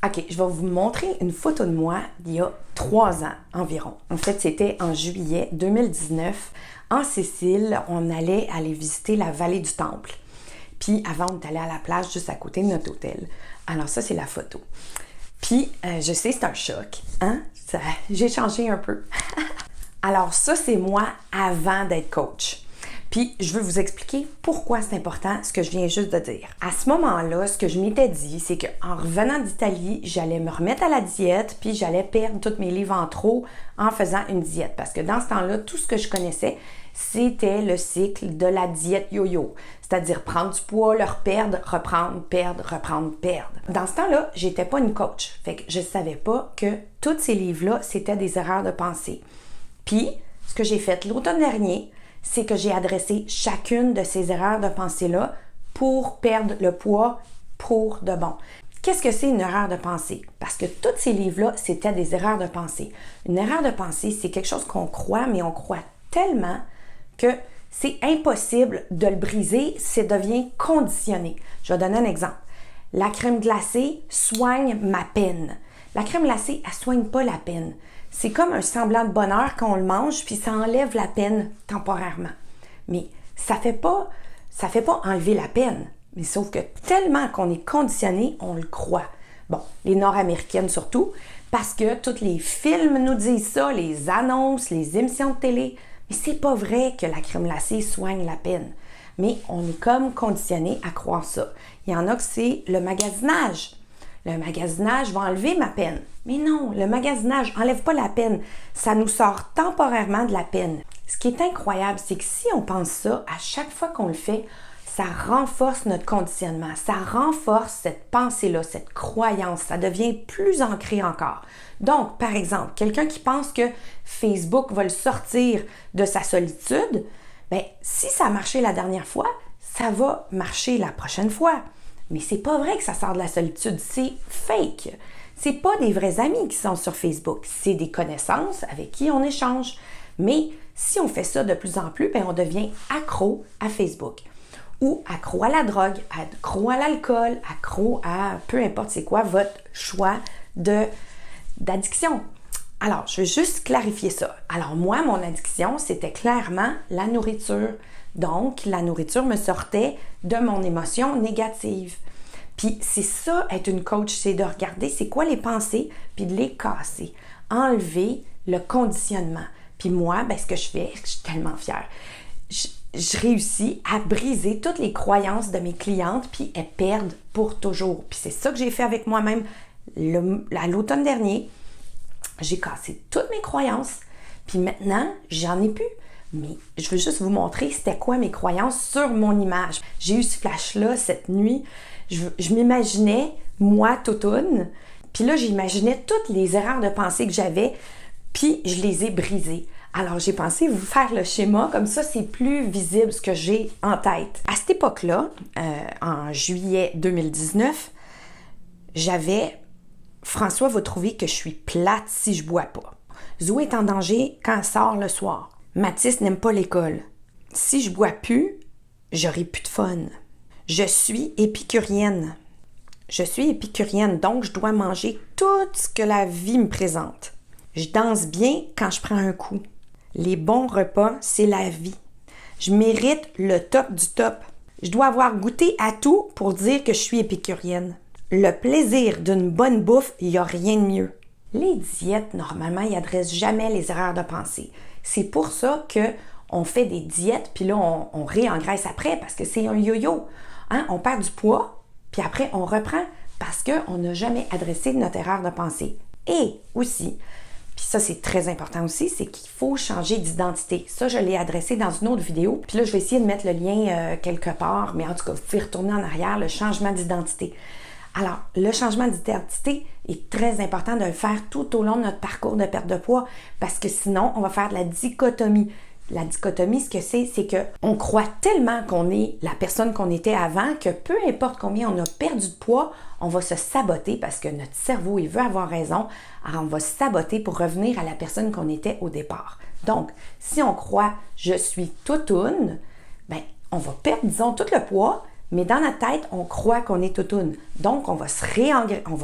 OK, je vais vous montrer une photo de moi d'il y a 3 ans environ. En fait, c'était en juillet 2019. En Sicile, on allait aller visiter la vallée du Temple. Puis avant, on est allé à la plage juste à côté de notre hôtel. Alors ça, c'est la photo. Puis, je sais, c'est un choc. Hein? J'ai changé un peu. Alors ça, c'est moi avant d'être coach. Puis, je veux vous expliquer pourquoi c'est important ce que je viens juste de dire. À ce moment-là, ce que je m'étais dit, c'est qu'en revenant d'Italie, j'allais me remettre à la diète, puis j'allais perdre tous mes livres en trop en faisant une diète. Parce que dans ce temps-là, tout ce que je connaissais, c'était le cycle de la diète yo-yo. C'est-à-dire prendre du poids, le reperdre, reprendre, perdre, reprendre, perdre. Dans ce temps-là, j'étais pas une coach. Fait que je savais pas que tous ces livres-là, c'était des erreurs de pensée. Puis, ce que j'ai fait l'automne dernier, c'est que j'ai adressé chacune de ces erreurs de pensée-là pour perdre le poids pour de bon. Qu'est-ce que c'est une erreur de pensée? Parce que tous ces livres-là, c'était des erreurs de pensée. Une erreur de pensée, c'est quelque chose qu'on croit, mais on croit tellement que c'est impossible de le briser, ça devient conditionné. Je vais donner un exemple. La crème glacée soigne ma peine. La crème glacée, elle ne soigne pas la peine. C'est comme un semblant de bonheur quand on le mange, puis ça enlève la peine temporairement. Mais ça fait pas enlever la peine. Mais sauf que tellement qu'on est conditionné, on le croit. Bon, les Nord-Américaines surtout, parce que tous les films nous disent ça, les annonces, les émissions de télé. Mais c'est pas vrai que la crème glacée soigne la peine. Mais on est comme conditionné à croire ça. Il y en a que c'est le magasinage. Le magasinage va enlever ma peine. Mais non, le magasinage n'enlève pas la peine. Ça nous sort temporairement de la peine. Ce qui est incroyable, c'est que si on pense ça, à chaque fois qu'on le fait, ça renforce notre conditionnement. Ça renforce cette pensée-là, cette croyance. Ça devient plus ancré encore. Donc, par exemple, quelqu'un qui pense que Facebook va le sortir de sa solitude, bien, si ça a marché la dernière fois, ça va marcher la prochaine fois. Mais c'est pas vrai que ça sort de la solitude, c'est fake. C'est pas des vrais amis qui sont sur Facebook, c'est des connaissances avec qui on échange. Mais si on fait ça de plus en plus, bien, on devient accro à Facebook. Ou accro à la drogue, accro à l'alcool, accro à peu importe c'est quoi votre choix d'addiction. Alors, je vais juste clarifier ça. Alors moi, mon addiction, c'était clairement la nourriture. Donc, la nourriture me sortait de mon émotion négative. Puis c'est ça, être une coach, c'est de regarder c'est quoi les pensées, puis de les casser. Enlever le conditionnement. Puis moi, ben, ce que je fais, je suis tellement fière. Je réussis à briser toutes les croyances de mes clientes, puis elles perdent pour toujours. Puis c'est ça que j'ai fait avec moi-même à l'automne dernier. J'ai cassé toutes mes croyances, puis maintenant, j'en ai plus. Mais je veux juste vous montrer c'était quoi mes croyances sur mon image. J'ai eu ce flash-là cette nuit. Je m'imaginais, moi, toutoune. Puis là, j'imaginais toutes les erreurs de pensée que j'avais, puis je les ai brisées. Alors, j'ai pensé vous faire le schéma, comme ça, c'est plus visible ce que j'ai en tête. À cette époque-là, en juillet 2019, j'avais « François va trouver que je suis plate si je bois pas. Zoé est en danger quand elle sort le soir. Mathis n'aime pas l'école. Si je bois plus, j'aurai plus de fun. Je suis épicurienne. Je suis épicurienne, donc je dois manger tout ce que la vie me présente. Je danse bien quand je prends un coup. Les bons repas, c'est la vie. Je mérite le top du top. Je dois avoir goûté à tout pour dire que je suis épicurienne. Le plaisir d'une bonne bouffe, il n'y a rien de mieux. » Les diètes, normalement, ils n'adressent jamais les erreurs de pensée. C'est pour ça qu'on fait des diètes, puis là, on réengraisse après, parce que c'est un yo-yo. Hein? On perd du poids, puis après, on reprend, parce qu'on n'a jamais adressé notre erreur de pensée. Et aussi, puis ça, c'est très important aussi, c'est qu'il faut changer d'identité. Ça, je l'ai adressé dans une autre vidéo. Puis là, je vais essayer de mettre le lien quelque part, mais en tout cas, vous pouvez retourner en arrière, le changement d'identité. Alors, le changement d'identité est très important de le faire tout au long de notre parcours de perte de poids parce que sinon, on va faire de la dichotomie. La dichotomie, ce que c'est qu'on croit tellement qu'on est la personne qu'on était avant que peu importe combien on a perdu de poids, on va se saboter parce que notre cerveau, il veut avoir raison. Alors, on va se saboter pour revenir à la personne qu'on était au départ. Donc, si on croit « je suis toutoune », ben, on va perdre, disons, tout le poids, Mais dans notre tête, on croit qu'on est toutoune. Donc, on va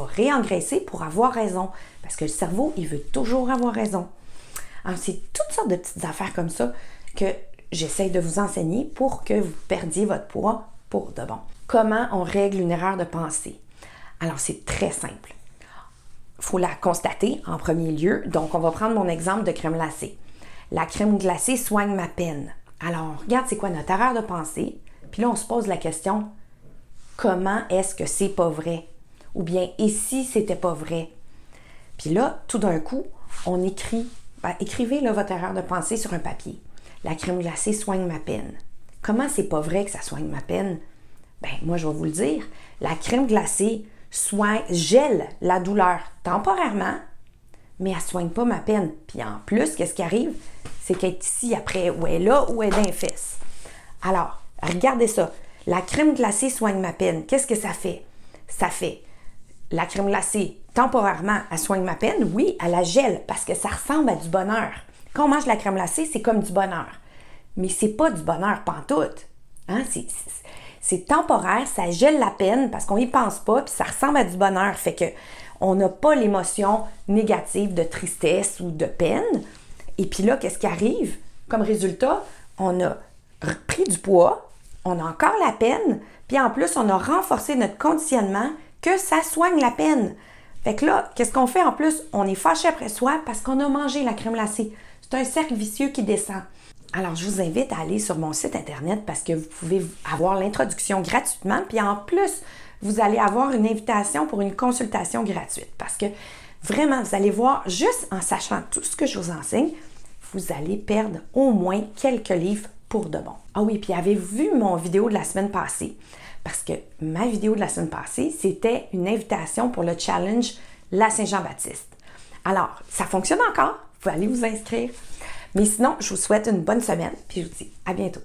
réengraisser pour avoir raison. Parce que le cerveau, il veut toujours avoir raison. Alors, c'est toutes sortes de petites affaires comme ça que j'essaie de vous enseigner pour que vous perdiez votre poids pour de bon. Comment on règle une erreur de pensée? Alors, c'est très simple. Il faut la constater en premier lieu. Donc, on va prendre mon exemple de crème glacée. La crème glacée soigne ma peine. Alors, regarde c'est quoi notre erreur de pensée. Puis là, on se pose la question, comment est-ce que c'est pas vrai? Ou bien, et si c'était pas vrai? Puis là, tout d'un coup, on écrit. Écrivez là, votre erreur de pensée sur un papier. La crème glacée soigne ma peine. Comment c'est pas vrai que ça soigne ma peine? Moi, je vais vous le dire. La crème glacée gèle la douleur temporairement, mais elle ne soigne pas ma peine. Puis en plus, qu'est-ce qui arrive? C'est qu'elle est ici après, ou elle est là, ou elle est dans les fesses. Alors, regardez ça. La crème glacée soigne ma peine. Qu'est-ce que ça fait? Ça fait, la crème glacée, temporairement, elle soigne ma peine. Oui, elle la gèle parce que ça ressemble à du bonheur. Quand on mange de la crème glacée, c'est comme du bonheur. Mais c'est pas du bonheur pantoute. Hein? C'est temporaire, ça gèle la peine parce qu'on y pense pas, puis ça ressemble à du bonheur. Fait que on n'a pas l'émotion négative de tristesse ou de peine. Et puis là, qu'est-ce qui arrive? Comme résultat, on a pris du poids, on a encore la peine, puis en plus, on a renforcé notre conditionnement que ça soigne la peine. Fait que là, qu'est-ce qu'on fait en plus? On est fâché après soi parce qu'on a mangé la crème glacée. C'est un cercle vicieux qui descend. Alors, je vous invite à aller sur mon site internet parce que vous pouvez avoir l'introduction gratuitement. Puis en plus, vous allez avoir une invitation pour une consultation gratuite. Parce que vraiment, vous allez voir, juste en sachant tout ce que je vous enseigne, vous allez perdre au moins quelques livres pour de bon. Ah oui, puis avez-vous vu mon vidéo de la semaine passée? Parce que ma vidéo de la semaine passée, c'était une invitation pour le challenge La Saint-Jean-Baptiste. Alors, ça fonctionne encore. Vous pouvez aller vous inscrire. Mais sinon, je vous souhaite une bonne semaine, puis je vous dis à bientôt.